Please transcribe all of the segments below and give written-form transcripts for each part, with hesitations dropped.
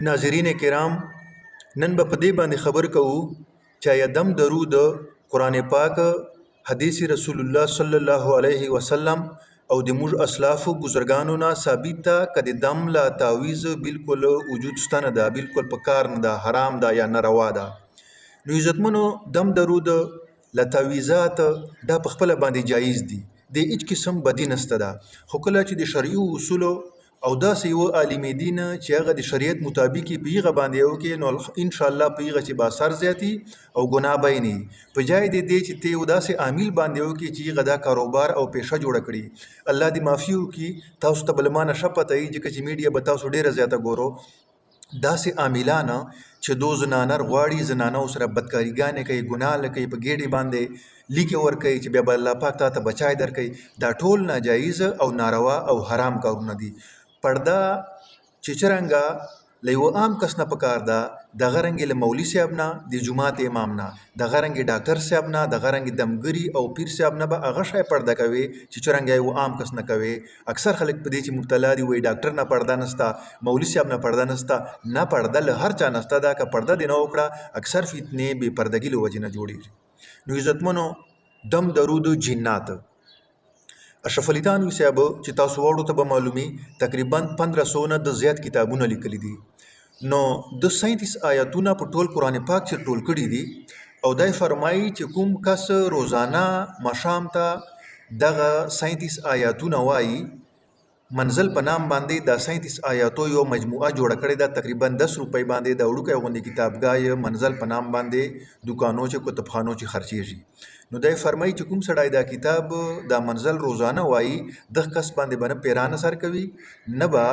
ناظرین کرام، نن به په دې باندې خبر کوو چې آیا دم درود قرآن پاک، حدیث رسول الله صلی الله علیه وسلم او د موږ اسلافو بزرګانو نه ثابت ده که د دم لا تعویز بالکل وجود ستنه ده، بالکل په کار نه ده، حرام ده یا ناروا ده. نو عزتمنو، دم درود لا تعویزات دا په خپل باندې جایز دي، د هیڅ قسم بدی نسته ده. خو کله چې د شرعي اصولو او داسې یو عالم دین چې هغه د شریعت مطابق په هغه باندې وکړي، نو ان شاء الله په هغه چې با اثر زیاتی او ګناه به نه په جای دی چې ته یو داسې عامل باندې وکړي چې هغه دا کاروبار او پیشه جوړ کړي. الله دې معافي وکړي. تاسو ته بلمانه شپته ای چې میډیا به تاسو ډیره زیاته ګورو، داسې عاملانه چې دو زنانر غواړي زنانو سره بدکاریګانې کوي، ګناه لکوي، په ګېډې باندې لیکې ورکوي چې بیا به الله پاک تا ته بچای درکوي. دا ټول ناجایز او ناروا او حرام کارونه دي. پرده چې څرنګه له یو عام کس نه پکار ده، دغه رنګې له مولوي صاحب نه، د جومات امام نه، دغه رنګې ډاکټر صاحب نه، دغه رنګې دمګري او پیر صاحب نه به هغه شی پرده کوي چې څرنګه یو عام کس نه کوي. اکثر خلک په دې چې مبتلا دي، وایي ډاکټر نه پرده نسته، مولوي صاحب نه پرده نسته. نه، پرده له هر چا نسته ده. که پرده دې نه وکړه، اکثر فتنې بې پردګي له وجې نه جوړېږي. نو عزتمنو، دم درود جنات اشرف علي تھانوي صاحب چې تاسو واړو ته به معلومي، تقریبا 1500 نه د زیات کتابونه لیکلي دي. نو د 37 آیاتونه په ټول قرآن پاک چې ټول کړي دي، او دای فرمایي چې کوم کس روزانه مشام ته دغه 37 آیاتونه وایي، منزل په نام باندې د 37 آیاتو یو مجموعه جوړه کړې ده. تقریبا 10 روپۍ باندې د وړوکی غوندې کتابګاه منزل په نام باندې دکانو چې کتابخانو چې خرچېږي. نو دای فرمایي چې کوم سړی دا کتاب دا منزل روزانه وایي، دغه کس باندې به نه پیران اثر کوي، نه به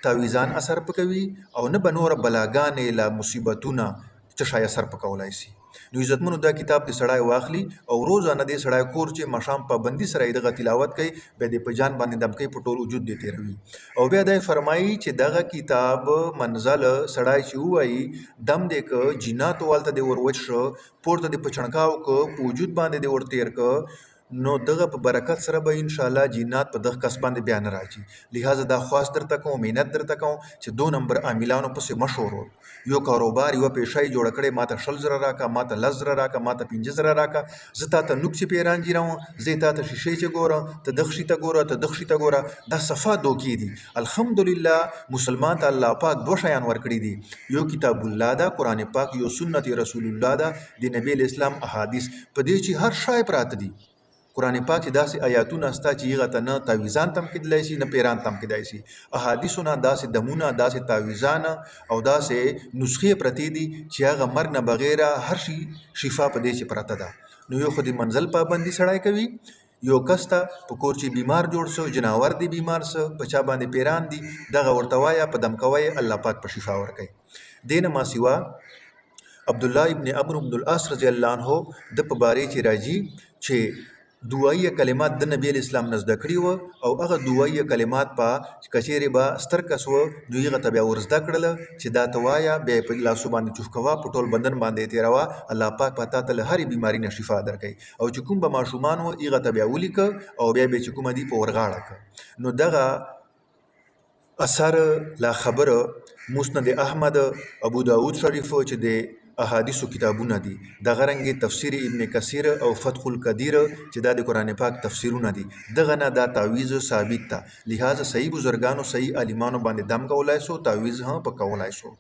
تعویزان اثر پکوي، او نه به نور بلاګانې لا مصیبتونه څه شی اثر پکولای شي. نو عزتمنو، دا کتاب د سړی واخلي او روزانه د سړی کور چې مشام پابندي سره یې دغه تلاوت کوي، بیا د په جان باندې دم کوي، په ټول وجود دی تیروي. او بیا دا فرمایي چې دغه کتاب منزل سړی چې ووایي، دم دی که جناتو والته دی وروچ شو، پورته دی په چڼکاو که، په وجود باندې دی ور تیر که، نو دغه په برکت سره به ان شاء الله جنات په دغه کس باندې بیا نه راځي. لہذا دا خواست درته کوم، مهنت درته کوم چې 2 نمبر عاملانو پسې مشورو، یو کاروبار یو پیشه یې جوړه کړې، ماته 100 زره راکه، ماته 10 زره راکه، ماته 15 زره راکه، زه تاته نوکسې پیران جوړوم، زه تاته شیشې چې ګورم، ته دغه شي ته ګوره، ته دغه شي ته ګوره. دا صفا دوکې دي. الحمدلله مسلمان ته الله پاک 2 شیان ورکړي دي، یو کتاب الله ده قرآن پاک، یو سنت رسول الله ده د نبی اسلام احادیث. په دې چې هر شای پراته دي. قرآن پاک کې داسې آیاتونه ستا چې هغه ته نه تعویزان تم کېدلی شي، نه پیران تم کېدای شي. احادیثو نه داسې دمونه، داسې تعویزان او داسې نسخې پرتې دي چې هغه مرګ نه بغیره هر شي شفا په دې چې پرته ده. نو یو خو د منزل پابندي سړی کوي، یو کس ته په کور چې بیمار جوړ سو، جناور دی بیمار سو، په چا باندې پیران دي، دغه ورته وایه، په دم کوی، الله پاک په شفا ورکوي. دې نه ما سوا عبدالله ابن عمرو بن العاص رضی الله عنه د په باره چې راځي چې دعایه کلمات د نبی اسلام نه زده کړي وو، او هغه دعایه کلمات په کچېرې به ستر کس وو، نو هغه ته بیا ورزده کړله چې دا ته وایه، بیا په لاسو باندې چوف کوه، په ټول بدن باندې تېروه، الله پاک به تا ته له هرې بیماري نه شفا درکوي. او چې کوم به ماشومان وو، هغه ته بیا ولیکه، او بیا به چې کومه دي په ورغاړه کړه. نو دغه اثر لا خبره مسند احمد، ابو داود شریف چې د احادیثو کتابونه دي، دغه رنګ تفسیر ابن کثیر او فتح القدیر چې دا د قرآن پاک تفسیرونه دي، دغه نه دا تعویز ثابت ده. لہذا صحیح بزرګانو، صحیح عالمانو باندې دم کولای شو، تعویز هم په کولای شو،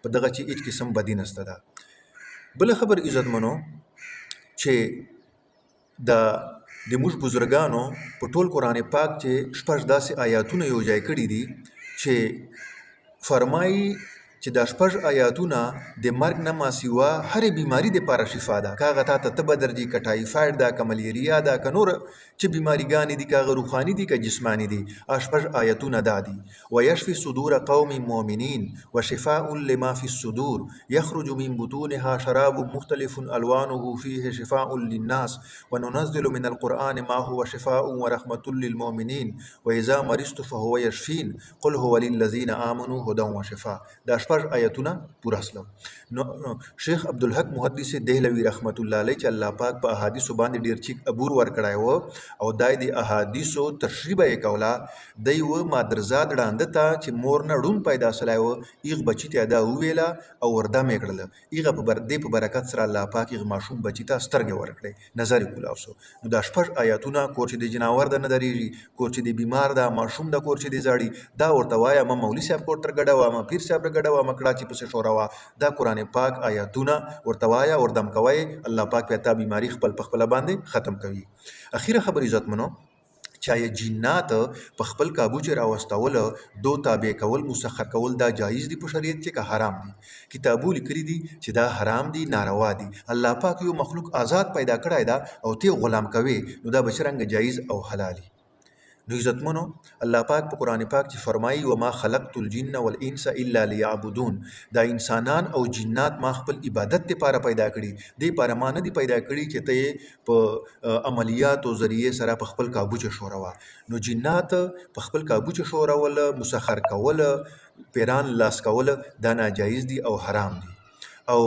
په دغه چې هیڅ قسم بدی نسته ده. بل خبر عزتمنو، چې د موږ بزرګانو په ټول قرآن پاک چې 6 داسې آیاتونه یو ځای کړي دي چې فرمایي چې دا 6 آیاتونه د مرګ نه ما سوا هرې بیماری دپاره شفا ده. که هغه تا ته تبه درځي، که ټایفاید ده، که ملیریا ده، که نور چې بیماریګانې دي، که هغه روحاني دي که جسماني دي، 6 آیاتونه دا دي: ویشفي صدور قوم مؤمنین وشفاء لما فی الصدور یخرج من بطونها شراب مختلف الوانه فیه شفاء للناس وننزل من القرآن ما هو شفاء ورحمة للمؤمنین واذا مرضت فهو یشفین قل هو للذین آمنوا هدى وشفاء. دا 6 شپږ آیتونه پوره سلو. نو شیخ عبدالحق محدث دهلوي رحمت الله علیه چې الله پاک په احادیثو باندې ډیر چیک عبور ورکړای و او دای د احادیثو تشریح یې کوله دی و مادرزاد وړاندې ته چې مور نه ډون پیدا سلای و ایغ بچی ته دا ویله او وردا مې کړله ایغه په بردې په برکت سره الله پاک ایغ ماشوم بچی ته سترګې ورکړي نظر کولاوسو. نو دا شپږ آیاتونه کور چې د جناور د نه درېږي کور چې د بیمار دا ماشوم د کور چې د زاړي دا ورته وایه ما مولوي صاحب کور تر ګډه وه ما پیر صاحب ګډه وه ما کړه چې پسې شوره وه دا قرآن پاک آیاتونه ورته وایه وردم کوئ الله پاک بیا تا بیماری خپل په خپله باندې ختم کوي. اخیره خبر عزتمنو چاہے جنات په خپل کابو چې راوستول دو تابع کول مسخر کول دا جایز دي په شریعت کې که حرام دي؟ کتابو لیکلي دي چې دا حرام دي ناروا دي. الله پاک یو مخلوق آزاد پیدا کړی دا او ته غلام کوي نو دا بشرنګ جایز او حلالي. نو عزتمنو الله پاک په قرآن پاک چې فرمایي وما خلقت الجن والانس الا ليعبدون دا انسانان او جنات ما خپل عبادت لپاره پیدا کړي دې لپاره ما نه دي پیدا کړي چې ته په عملیاتو ذریعې سره په خپل کابو چې شوروا. نو جنات په خپل کابو چې شورول مسخر کول پیران لاس کول دا ناجایز دي او حرام دي. او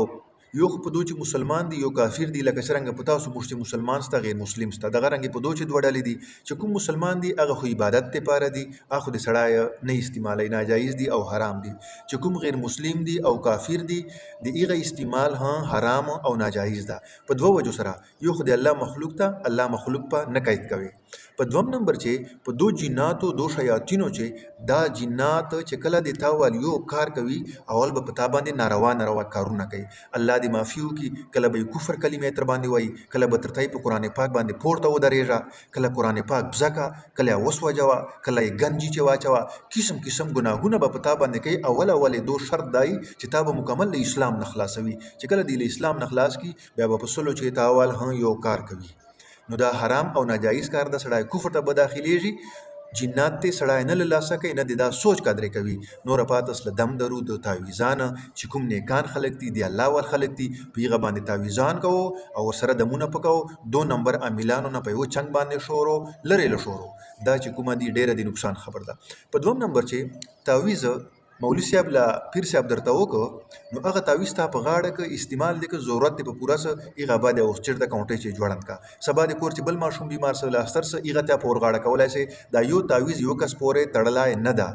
یو خو په دو چې مسلمان دي یو کافر دي لکه څرنګه په تاسو موږ چې مسلمان سته غیر مسلم سته دغه رنګې په دو چې دوه ډلې دي چې کوم مسلمان دي هغه خو عبادت لپاره دي هغه خو د سړی نه استعمالوي ناجایز دي او حرام دي. چې کوم غیر مسلم دي او کافر دي د هغه استعمال حرام او ناجایز ده په دوه وجو سره. یو خو د الله مخلوق ته الله مخلوق په نه قید کوي. په دوم نمبر چې په دو جناتو دو شیاطینو چې دا جنات چې کله د تاوال یو کار کوي اول به پتا باندې ناروا کارونه کوي الله دې معافي وکړي کله به کفر کلمې تر باندې وایي کله به ترتای په قرآن پاک باندې پورته ودرېږه کله قرآن پاک بزکه کله وسوجوه کله یې گنجي چې واچوه قسم قسم ګناهونه به پتا باندې کوي. اول دو شرط دای چې تا به مکمل له اسلام نه خلاصوي چې کله دې له اسلام نه خلاص کی بیا به په سلو چې تاوال یو کار کوي نو دا حرام او ناجایز کار د سړی کفر ته به داخلیږي. جنات ته سړی نه له لاسه کوي نه دا سوچ قدرې کوي نور پات اصل دم درود تعویذان چې کوم نیکان خلق دي دی الله ور خلق دي پیغه باندې تعویذان کوو او سره دمونه پکاو دو نمبر عاملانو نه په یو چنګ باندې شورو لری له شورو دا چې کومه دي ډیره د نقصان خبر ده. په دوم نمبر چې تعویذ مولوی صاحب لا پیر صاحب درته وکړو نو هغه تعویذ ته په غاړه کې استعمال دي که ضرورت دی په پوره سه هغه باندې اوس چیرته کاونټي چې جوړند کا سبا د کور چې بل ماشوم بیمار سره لاستر سه هغه ته په غاړه کولای شي دا یو تعویذ یو کس پورې تړلای نه ده.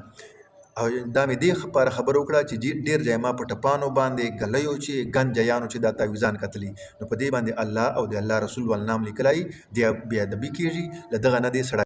او دا مې دې خبر وکړه چې ډیر ځای ما په ټپانو باندې غلیو چې ګنجیانو چې دا تعویذان کتلی نو په دې باندې الله او د الله رسول ول نام لیکلای دی بیا د بي کېږي لدغه نه دې سړی